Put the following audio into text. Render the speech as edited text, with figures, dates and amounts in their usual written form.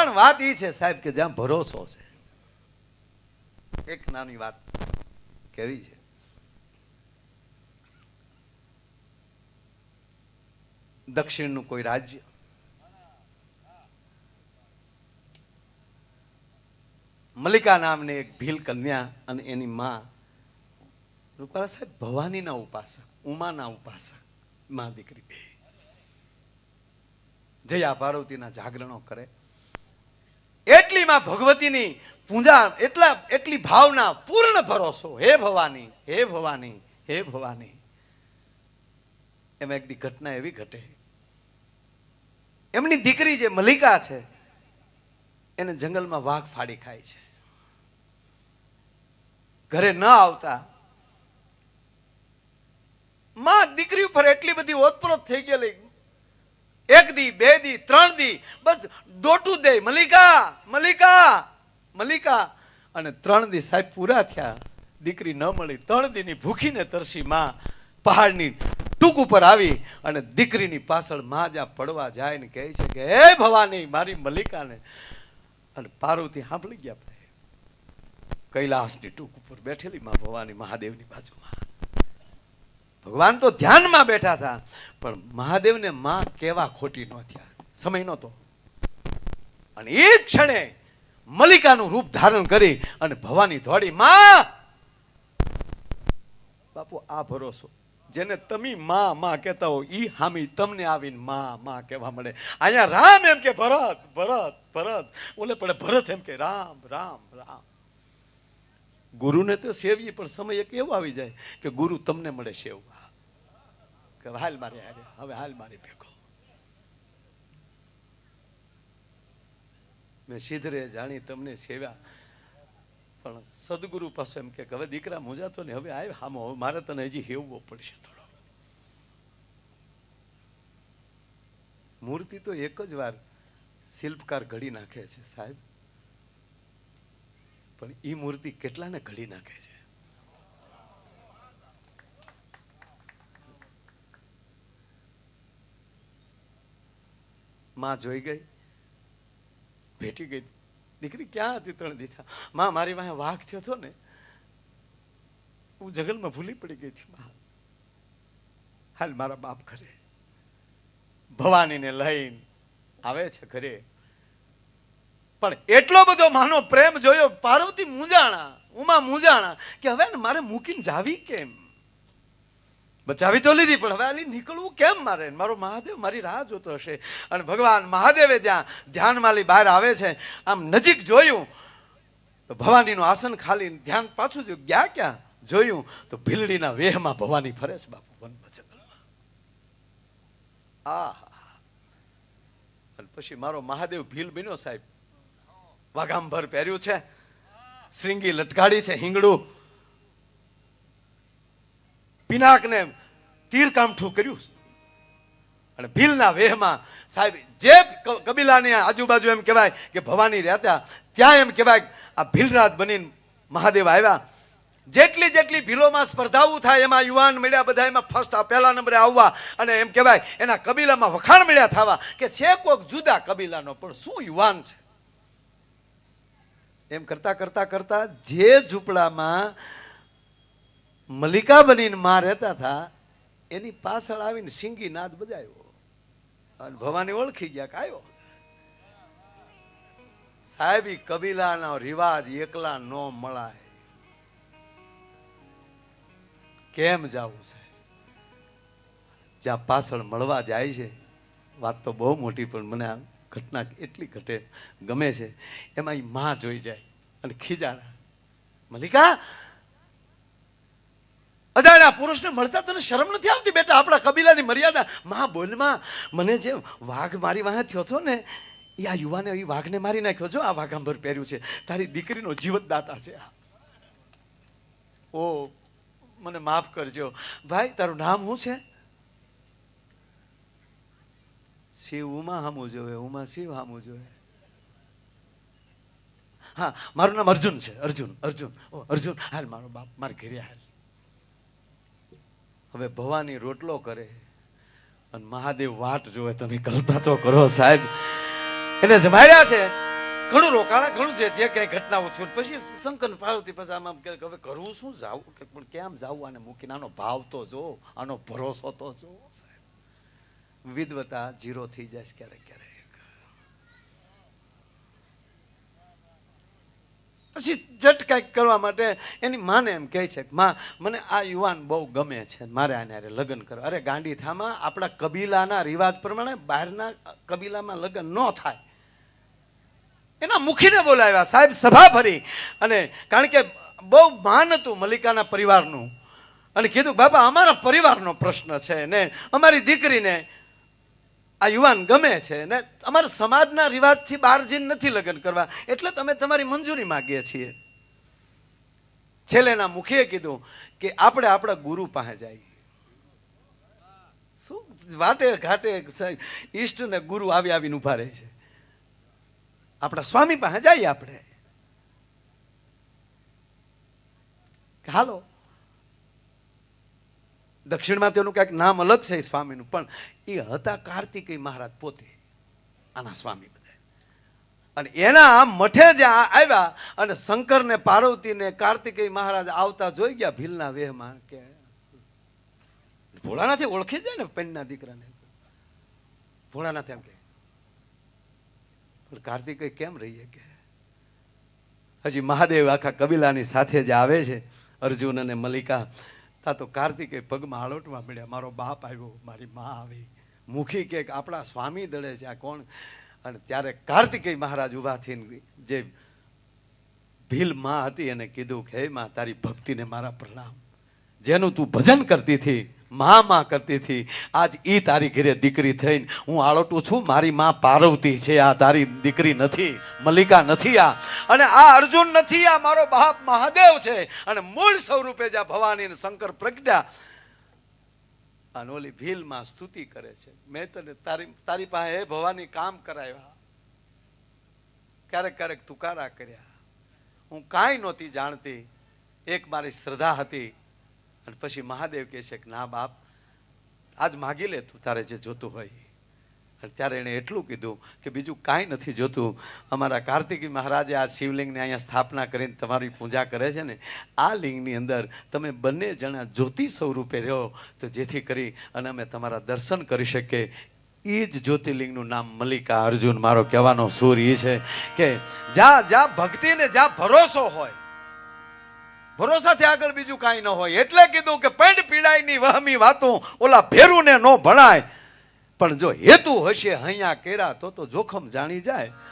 પણ વાત એ છે સાહેબ કે જ્યાં ભરોસો છે. એક નાની વાત કેવી છે. દક્ષિણનું કોઈ રાજ્ય, મલિકા નામની એક ભીલ કન્યા અને એની માં રૂપાલા સાહેબ ભવાનીના ઉપાસક, ઉમાના ઉપાસક, માં દીકરી બે જયા પાર્વતીના જાગરણો કરે. એટલી માં ભગવતીની પૂજા, એટલી ભાવના, પૂર્ણ ભરોસો, હે ભવાની, હે ભવાની, હે ભવાની. એમાં એક દી ઘટના એવી ઘટે, એમની દીકરી જે મલિકા છે એને જંગલમાં વાઘ ફાડી ખાય છે. ઘરે ન આવતા માં દીકરી ઉપર એટલી બધી ઓતપ્રોત થઈ ગયેલી, એક દી, બે દી, 3 દી બસ ડોટું દે, મલિકા, મલિકા, મલિકા. અને 3 દી સાહેબ પૂરા થયા, દીકરી ન મળી. 3 દીની ભૂખીને તરસી માં પહાડની ટૂંક ઉપર આવી અને દીકરીની પાછળ માં જ્યાં પડવા જાય ને કહે છે કે હે ભવાની, મારી મલિકાને. અને પાર્વતી સાંભળી ગયા. કૈલાસની ટૂંક ઉપર બેઠેલી માં ભવાની મહાદેવની બાજુમાં. ભગવાન તો ધ્યાનમાં બેઠા હતા, પણ મહાદેવને માં કેવા ખોટી ન થયા, સમય નહોતો. અને એ જ ક્ષણે મલિકાનું રૂપ ધારણ કરી અને ભવાની દોડી. માં બાપુ, આ ભરોસો જેને તમે માં માં કહેતા હો, ઈ હામી તમને આવીને માં માં કહેવા મળે. અહીંયા રામ એમ કે ભરત, ભરત, ભરત, ઓલે પડે ભરત એમ કે રામ, રામ, રામ. ગુરુને તો સેવીએ, પણ સમય એક એવો આવી જાય કે ગુરુ તમને મળે સેવવા, કે હાલ મારે હારે, હવે હાલ મારી ભેગો. મેં સીધરે જાણી તમને સેવ્યા, પણ સદગુરુ પાસે એમ કે હવે દીકરા મૂંઝાતો ને, હવે આવ હામો, હવે મારે તને હજી હેવવો પડશે થોડો. મૂર્તિ તો એક જ વાર શિલ્પકાર ઘડી નાખે છે સાહેબ, પણ ઈ મૂર્તિ કેટલાને ઘડી નાખે છે. માં જોઈ ગઈ, ભેટી ગઈ. દીકરી ક્યાં હતી 3 દીધા? માં મારી વાહે વાઘ થયો હતો ને, હું જંગલમાં ભૂલી પડી ગઈ હતી. માં હાલ મારા બાપ ઘરે. ભવાનીને લઈને આવે છે ઘરે, પણ એટલો બધો માનો પ્રેમ જોયો. પાર્વતી મૂંઝાણા, ઉમા મૂંઝાણા કે હવે ને મારે મૂકીને જાવી કેમ? બચાવી તો લીધી, પણ હવે આલી નીકળવું કેમ મારે? મારો મહાદેવ મારી રાહ જોતો હશે. અને ભગવાન મહાદેવે જ્યાં ધ્યાનમાલી બહાર આવે છે, આમ નજીક જોયું તો ભવાનીનું આસન ખાલી, ધ્યાન પાછું જોયું, ગયા ક્યાં જોયું તો ભીલડીના વેહમાં ભવાની ફરે છે બાપુ, વન જંગલમાં. અને પછી મારો મહાદેવ ભીલ બન્યો સાહેબ. વાઘાંબર પહેર્યું છે, શ્રીંગી લટકાડી છે, હિંગડું, પિનાકને તીર કામઠું કર્યું. અને ભીલના વેહમાં સાહેબ જે કબીલાની આજુબાજુ એમ કહેવાય કે ભવાની રહેતા, ત્યાં એમ કહેવાય આ ભીલરાજ બનીને મહાદેવ આવ્યા. જેટલી જેટલી ભીલોમાં સ્પર્ધાઓ થાય એમાં યુવાન મળ્યા, બધા એમાં ફર્સ્ટ પહેલા નંબરે આવવા, અને એમ કહેવાય એના કબીલામાં વખાણ મળ્યા થવા કે છે કોક જુદા કબીલાનો, પણ શું યુવાન છે. એમ કરતા કરતા કરતા જે ઝૂંપડામાં મલિકા બનીને માં રહેતા હતા એની પાછળ આવીને સિંગી નાદ બજાવ્યો, અને ભવાની ઓળખી ગયા કે આવ્યો. સાહેબ ઈ કબીલાનો રિવાજ એકલા નો મળાય. કેમ જાવું સાહેબ? જ્યાં પાછળ મળવા જાય છે, વાત તો બહુ મોટી, પણ મને આ ઘટના એટલી ઘટે ગમે છે. એમાં ઈ માં જોઈ જાય અને ખીજાણા, મલિકા, અજાણ્યા પુરુષને મળતા તને શરમ નથી આવતી બેટા? આપણા કબીલાની મર્યાદા. માં બોલમાં, મને જે વાઘ મારી વાહે થયો હતો ને, એ આ યુવાને એ વાઘને મારી નાખ્યો. જો આ વાઘાંબર પહેર્યું છે, તારી દીકરીનો જીવતદાતા છે. ઓ મને માફ કરજો ભાઈ, તારું નામ શું છે? શિવ ઉમા હામું જોવે, ઉમા શિવ હામું જોવે. હા, મારું નામ અર્જુન છે. અર્જુન, અર્જુન, ઓ અર્જુન, હાલ મારો બાપ મારે ઘરે હાલ. હવે ભવાની રોટલો કરે અને મહાદેવ વાટ જોવે. તમે કલ્પના તો કરો સાહેબ. એને જમાડ્યા છે, ઘણું રોકાણા ઘણું જે કઈ ઘટનાઓ છું પછી શંકર ને પાર્વતી પછી આમ કે હવે કરવું શું જાવું કે પણ કેમ જાવું આને મૂકીને આનો ભાવ તો જો આનો ભરોસો તો જો સાહેબ વિદવતા જીરો થઈ જાય છે ક્યારેક ક્યારેક પછી જટ કઈક કરવા માટે એની માને એમ કહે છે કે માં મને આ યુવાન બહુ ગમે છે મારે આને હારે લગ્ન કરવા અરે ગાંડી થામાં આપણા કબીલાના રિવાજ પ્રમાણે બહારના કબીલામાં લગ્ન ન થાય એના મુખીને બોલાવ્યા સાહેબ સભા ભરી અને કારણ કે બહુ માન હતું મલિકાના પરિવારનું અને કીધું બાબા અમારા પરિવારનો પ્રશ્ન છે ને અમારી દીકરીને આ યુવાન ગમે છે ને અમારા સમાજના રિવાજથી બહાર જઈને નથી લગ્ન કરવા એટલે તમે તમારી મંજૂરી માગીએ છીએ છેલ્લેના મુખીએ કીધું કે આપણે આપણા ગુરુ પાસે જઈએ શું વાટે ઘાટે ઈષ્ટ ને ગુરુ આવી આવીને ઉભા રહે છે આપણા સ્વામી પાસે જઈએ આપણે હાલો દક્ષિણમાં તેનું કંઈક નામ અલગ છે સ્વામીનું પણ એ હતા કાર્તિકેય મહારાજ પોતે આના સ્વામી બધા અને એના મઠે જ્યાં આવ્યા અને શંકર ને પાર્વતી ને કાર્તિકેય મહારાજ આવતા જોઈ ગયા ભીલના વેહમાં કે ભોળાનાથી ઓળખી જાય ને પેણના દીકરાને ભોળાનાથ એમ કે કાર્તિકેય કેમ રહીએ કે હજી મહાદેવ આખા કબીલાની સાથે જ આવે છે અર્જુન અને મલિકા તા તો કાર્તિકેય પગમાં આળોટવા મળ્યા મારો બાપ આવ્યો મારી માં આવી મુખી કે આપણા સ્વામી દળે છે આ કોણ અને ત્યારે કાર્તિકેય મહારાજ ઉભા થઈને જે ભીલ માં હતી એને કીધું કે હે માં તારી ભક્તિને મારા પ્રણામ જેનું તું ભજન કરતી હતી માં કરતી હતી આજ ઈ તારી ઘરે દીકરી થઈને હું આળોટું છું મારી માં પાર્વતી છે આ તારી દીકરી નથી મલિકા નથી આ અને આ અર્જુન નથી આ મારો બાપ મહાદેવ છે અને મૂળ સ્વરૂપે જ્યાં ભવાની અને શંકર પ્રજ્ઞા અને ઓલી ભીલમાં સ્તુતિ કરે છે મેં તને તારી પાસે હે ભવાની કામ કરાવ્યા ક્યારેક ક્યારેક તુકારા કર્યા હું કાંઈ નહોતી જાણતી એક મારી શ્રદ્ધા હતી અને પછી મહાદેવ કહે છે કે ના બાપ આજ માગી લે તું તારે જે જોતું હોય અને ત્યારે એણે એટલું કીધું કે બીજું કાંઈ નથી જોતું અમારા કાર્તિકી મહારાજે આ શિવલિંગને અહીંયા સ્થાપના કરીને તમારી પૂજા કરે છે ને આ લિંગની અંદર તમે બંને જણા જ્યોતિ સ્વરૂપે રહો તો જેથી કરી અને અમે તમારા દર્શન કરી શકીએ એ જ જ્યોતિર્લિંગનું નામ મલિકા અર્જુન મારો કહેવાનો સૂર એ છે કે જ્યાં જ્યાં ભક્તિ ને જ્યાં ભરોસો હોય ભરોસાથી આગળ બીજું કાંઈ ન હોય એટલે કીધું કે પેંડ પીડાયની વહમી વાતો ઓલા ભેરુને ન ભણાય પણ જો હેતુ હશે અહીંયા કેરા તો જોખમ જાણી જાય